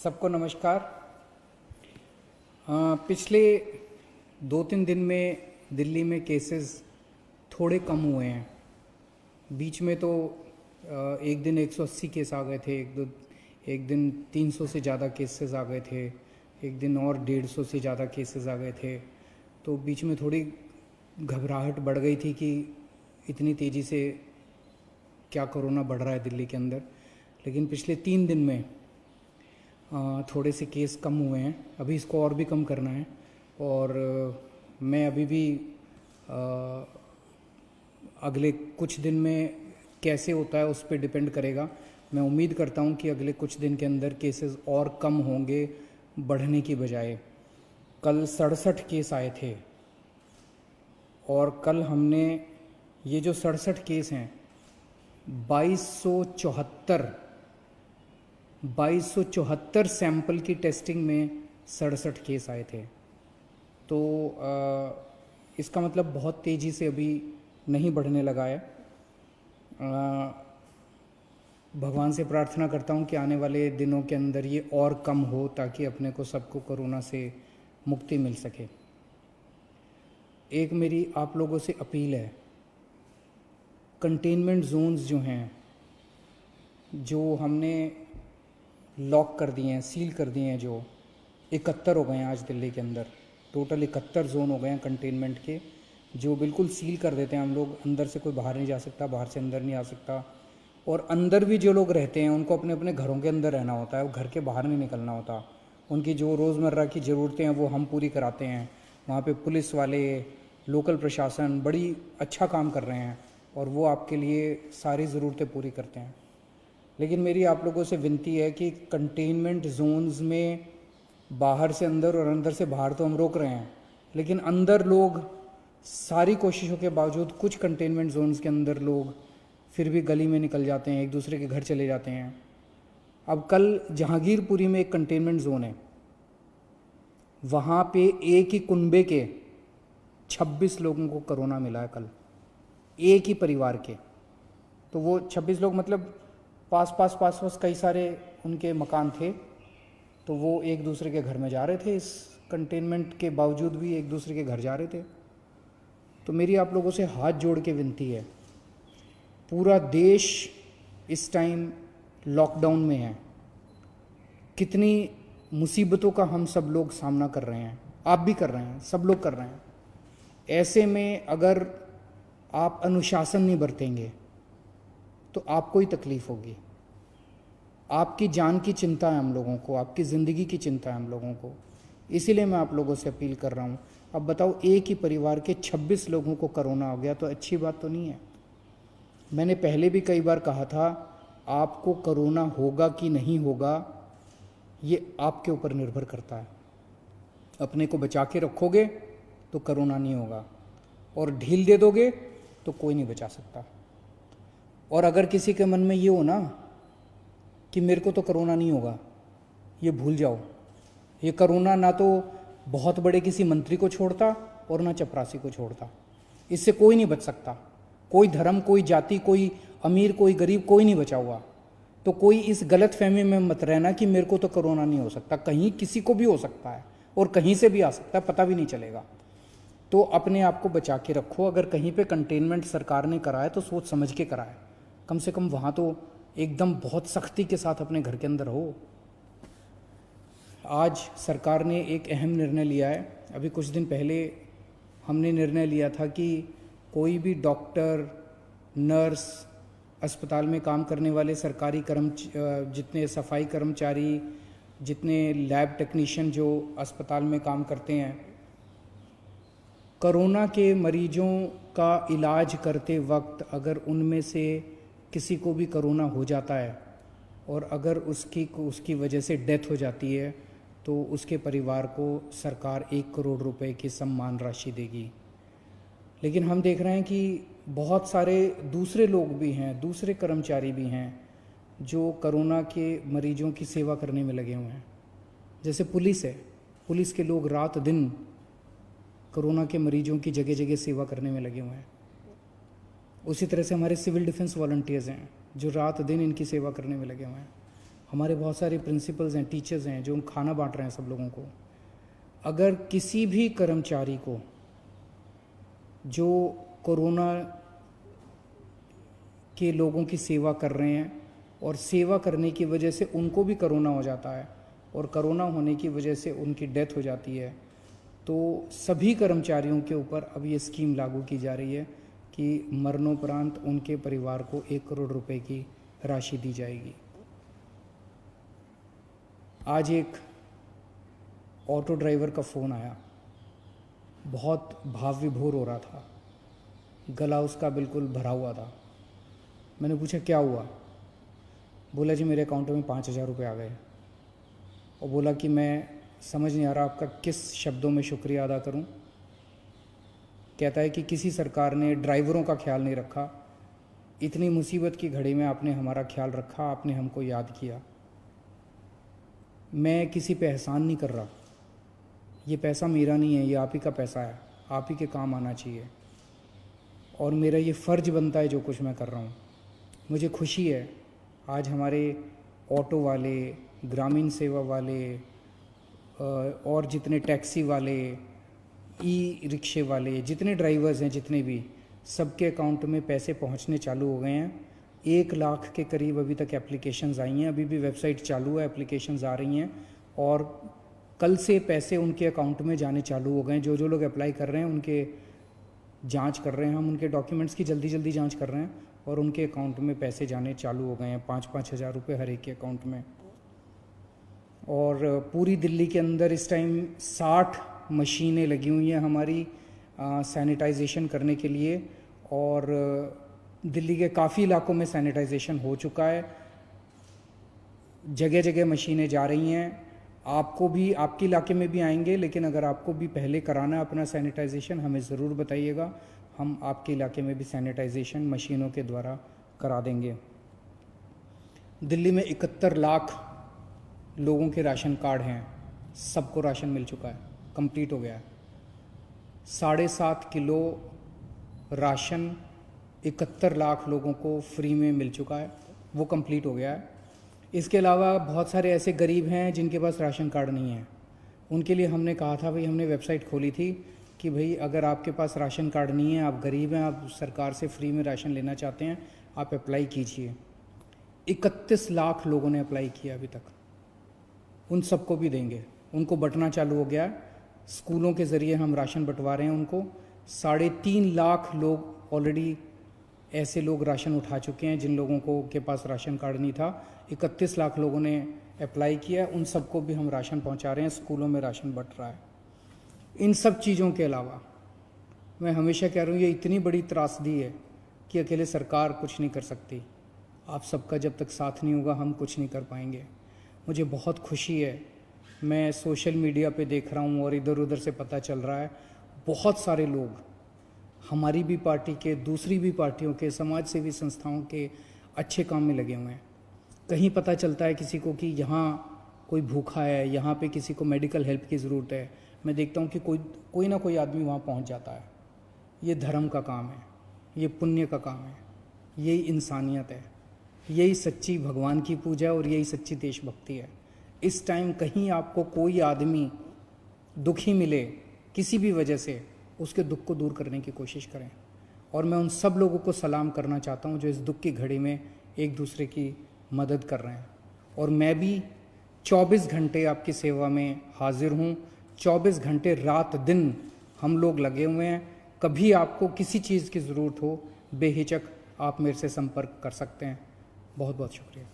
सबको नमस्कार। पिछले 2-3 दिन में दिल्ली में केसेस थोड़े कम हुए हैं। बीच में तो एक दिन 180 केस आ गए थे, एक दिन 300 से ज़्यादा केसेस आ गए थे, एक दिन और 150 से ज़्यादा केसेस आ गए थे। तो बीच में थोड़ी घबराहट बढ़ गई थी कि इतनी तेज़ी से क्या कोरोना बढ़ रहा है दिल्ली के अंदर। लेकिन पिछले 3 दिन में थोड़े से केस कम हुए हैं। अभी इसको और भी कम करना है और मैं अभी भी अगले कुछ दिन में कैसे होता है उस पर डिपेंड करेगा। मैं उम्मीद करता हूं कि अगले कुछ दिन के अंदर केसेस और कम होंगे बढ़ने की बजाय। कल 67 केस आए थे और कल हमने ये जो 67 केस हैं 2274 सैंपल की टेस्टिंग में 67 केस आए थे। तो इसका मतलब बहुत तेज़ी से अभी नहीं बढ़ने लगा है। भगवान से प्रार्थना करता हूँ कि आने वाले दिनों के अंदर ये और कम हो ताकि अपने को सबको कोरोना से मुक्ति मिल सके। एक मेरी आप लोगों से अपील है, कंटेनमेंट जोन्स जो हैं, जो हमने लॉक कर दिए हैं, सील कर दिए हैं, जो 71 हो गए हैं आज दिल्ली के अंदर, टोटल 71 जोन हो गए हैं कंटेनमेंट के, जो बिल्कुल सील कर देते हैं हम लोग। अंदर से कोई बाहर नहीं जा सकता, बाहर से अंदर नहीं आ सकता। और अंदर भी जो लोग रहते हैं उनको अपने अपने घरों के अंदर रहना होता है, घर के बाहर नहीं निकलना होता। उनकी जो रोज़मर्रा की ज़रूरतें हैं वो हम पूरी कराते हैं। वहाँ पे पुलिस वाले, लोकल प्रशासन बड़ी अच्छा काम कर रहे हैं और वो आपके लिए सारी ज़रूरतें पूरी करते हैं। लेकिन मेरी आप लोगों से विनती है कि कंटेनमेंट जोन्स में बाहर से अंदर और अंदर से बाहर तो हम रोक रहे हैं, लेकिन अंदर लोग सारी कोशिशों के बावजूद कुछ कंटेनमेंट जोन्स के अंदर लोग फिर भी गली में निकल जाते हैं, एक दूसरे के घर चले जाते हैं। अब कल जहांगीरपुरी में एक कंटेनमेंट जोन है, वहाँ पे एक ही कुनबे के 26 लोगों को कोरोना मिला है कल, एक ही परिवार के। तो वो 26 लोग मतलब पास पास कई सारे उनके मकान थे, तो वो एक दूसरे के घर में जा रहे थे। इस कंटेनमेंट के बावजूद भी एक दूसरे के घर जा रहे थे। तो मेरी आप लोगों से हाथ जोड़ के विनती है, पूरा देश इस टाइम लॉकडाउन में है। कितनी मुसीबतों का हम सब लोग सामना कर रहे हैं, आप भी कर रहे हैं, सब लोग कर रहे हैं। ऐसे में अगर आप अनुशासन नहीं बरतेंगे तो आपको ही तकलीफ होगी। आपकी जान की चिंता है हम लोगों को, आपकी ज़िंदगी की चिंता है हम लोगों को। इसीलिए मैं आप लोगों से अपील कर रहा हूँ। अब बताओ, एक ही परिवार के 26 लोगों को कोरोना हो गया तो अच्छी बात तो नहीं है। मैंने पहले भी कई बार कहा था, आपको कोरोना होगा कि नहीं होगा ये आपके ऊपर निर्भर करता है। अपने को बचा के रखोगे तो कोरोना नहीं होगा, और ढील दे दोगे तो कोई नहीं बचा सकता। और अगर किसी के मन में ये हो ना कि मेरे को तो कोरोना नहीं होगा, ये भूल जाओ। ये कोरोना ना तो बहुत बड़े किसी मंत्री को छोड़ता और ना चपरासी को छोड़ता। इससे कोई नहीं बच सकता। कोई धर्म, कोई जाति, कोई अमीर, कोई गरीब, कोई नहीं बचा हुआ। तो कोई इस गलत फहमी में मत रहना कि मेरे को तो कोरोना नहीं हो सकता। कहीं किसी को भी हो सकता है और कहीं से भी आ सकता है, पता भी नहीं चलेगा। तो अपने आप को बचा के रखो। अगर कहीं पे कंटेनमेंट सरकार ने कराए तो सोच समझ के कराए, कम से कम वहाँ तो एकदम बहुत सख्ती के साथ अपने घर के अंदर हो। आज सरकार ने एक अहम निर्णय लिया है। अभी कुछ दिन पहले हमने निर्णय लिया था कि कोई भी डॉक्टर, नर्स, अस्पताल में काम करने वाले सरकारी जितने सफाई कर्मचारी, जितने लैब टेक्नीशियन जो अस्पताल में काम करते हैं, कोरोना के मरीजों का इलाज करते वक्त अगर उनमें से किसी को भी कोरोना हो जाता है और अगर उसकी वजह से डेथ हो जाती है तो उसके परिवार को सरकार 1 करोड़ रुपए की सम्मान राशि देगी। लेकिन हम देख रहे हैं कि बहुत सारे दूसरे लोग भी हैं, दूसरे कर्मचारी भी हैं जो कोरोना के मरीजों की सेवा करने में लगे हुए हैं। जैसे पुलिस है, पुलिस के लोग रात दिन कोरोना के मरीजों की जगह जगह सेवा करने में लगे हुए हैं। उसी तरह से हमारे सिविल डिफेंस वॉलंटियर्स हैं जो रात दिन इनकी सेवा करने में लगे हुए हैं। हमारे बहुत सारे प्रिंसिपल्स हैं, टीचर्स हैं जो खाना बांट रहे हैं सब लोगों को। अगर किसी भी कर्मचारी को जो कोरोना के लोगों की सेवा कर रहे हैं और सेवा करने की वजह से उनको भी कोरोना हो जाता है और कोरोना होने की वजह से उनकी डेथ हो जाती है, तो सभी कर्मचारियों के ऊपर अब ये स्कीम लागू की जा रही है कि मरणोपरांत उनके परिवार को 1 करोड़ रुपए की राशि दी जाएगी। आज एक ऑटो ड्राइवर का फ़ोन आया, बहुत भाव विभोर हो रहा था, गला उसका बिल्कुल भरा हुआ था। मैंने पूछा क्या हुआ? बोला जी मेरे अकाउंट में 5,000 रुपये आ गए। और बोला कि मैं समझ नहीं आ रहा आपका किस शब्दों में शुक्रिया अदा करूं। कहता है कि किसी सरकार ने ड्राइवरों का ख्याल नहीं रखा, इतनी मुसीबत की घड़ी में आपने हमारा ख्याल रखा, आपने हमको याद किया। मैं किसी पे एहसान नहीं कर रहा, ये पैसा मेरा नहीं है, ये आप ही का पैसा है, आप ही के काम आना चाहिए और मेरा ये फ़र्ज बनता है जो कुछ मैं कर रहा हूँ। मुझे खुशी है आज हमारे ऑटो वाले, ग्रामीण सेवा वाले और जितने टैक्सी वाले, ई रिक्शे वाले, जितने ड्राइवर्स हैं, जितने भी, सबके अकाउंट में पैसे पहुंचने चालू हो गए हैं। 1 लाख के करीब अभी तक एप्लीकेशंस आई हैं, अभी भी वेबसाइट चालू है, एप्लीकेशंस आ रही हैं और कल से पैसे उनके अकाउंट में जाने चालू हो गए हैं। जो जो लोग अप्लाई कर रहे हैं उनके जांच कर रहे हैं, हम उनके डॉक्यूमेंट्स की जल्दी जल्दी जांच कर रहे हैं और उनके अकाउंट में पैसे जाने चालू हो गए हैं, 5-5 हज़ार रुपये हर एक के अकाउंट में। और पूरी दिल्ली के अंदर इस टाइम 60 मशीनें लगी हुई हैं हमारी सैनिटाइजेशन करने के लिए और दिल्ली के काफ़ी इलाकों में सैनिटाइजेशन हो चुका है। जगह जगह मशीनें जा रही हैं। आपको भी, आपके इलाके में भी आएंगे, लेकिन अगर आपको भी पहले कराना है अपना सैनिटाइजेशन हमें ज़रूर बताइएगा, हम आपके इलाके में भी सैनिटाइजेशन मशीनों के द्वारा करा देंगे। दिल्ली में 71 लाख लोगों के राशन कार्ड हैं, सबको राशन मिल चुका है, कंप्लीट हो गया है। 7.5 किलो राशन 71 लाख लोगों को फ्री में मिल चुका है, वो कंप्लीट हो गया है। इसके अलावा बहुत सारे ऐसे गरीब हैं जिनके पास राशन कार्ड नहीं है, उनके लिए हमने कहा था भाई, हमने वेबसाइट खोली थी कि भाई अगर आपके पास राशन कार्ड नहीं है, आप गरीब हैं, आप सरकार से फ्री में राशन लेना चाहते हैं, आप अप्लाई कीजिए। 31 लाख लोगों ने अप्लाई किया अभी तक, उन सबको भी देंगे। उनको बंटना चालू हो गया, स्कूलों के ज़रिए हम राशन बंटवा रहे हैं उनको। 3.5 लाख लोग ऑलरेडी ऐसे लोग राशन उठा चुके हैं जिन लोगों को के पास राशन कार्ड नहीं था। 31 लाख लोगों ने अप्लाई किया, उन सबको भी हम राशन पहुंचा रहे हैं, स्कूलों में राशन बंट रहा है। इन सब चीज़ों के अलावा मैं हमेशा कह रहा हूँ, ये इतनी बड़ी त्रासदी है कि अकेले सरकार कुछ नहीं कर सकती। आप सबका जब तक साथ नहीं होगा हम कुछ नहीं कर पाएंगे। मुझे बहुत खुशी है, मैं सोशल मीडिया पे देख रहा हूँ और इधर उधर से पता चल रहा है, बहुत सारे लोग हमारी भी पार्टी के, दूसरी भी पार्टियों के, समाज सेवी संस्थाओं के अच्छे काम में लगे हुए हैं। कहीं पता चलता है किसी को कि यहाँ कोई भूखा है, यहाँ पे किसी को मेडिकल हेल्प की ज़रूरत है, मैं देखता हूँ कि कोई ना कोई आदमी वहाँ पहुँच जाता है। ये धर्म का काम है, ये पुण्य का काम है, यही इंसानियत है, यही सच्ची भगवान की पूजा और यही सच्ची देशभक्ति है। इस टाइम कहीं आपको कोई आदमी दुखी मिले किसी भी वजह से, उसके दुख को दूर करने की कोशिश करें। और मैं उन सब लोगों को सलाम करना चाहता हूँ जो इस दुख की घड़ी में एक दूसरे की मदद कर रहे हैं। और मैं भी 24 घंटे आपकी सेवा में हाजिर हूँ, 24 घंटे रात दिन हम लोग लगे हुए हैं। कभी आपको किसी चीज़ की ज़रूरत हो, बेहिचक आप मेरे से संपर्क कर सकते हैं। बहुत बहुत शुक्रिया।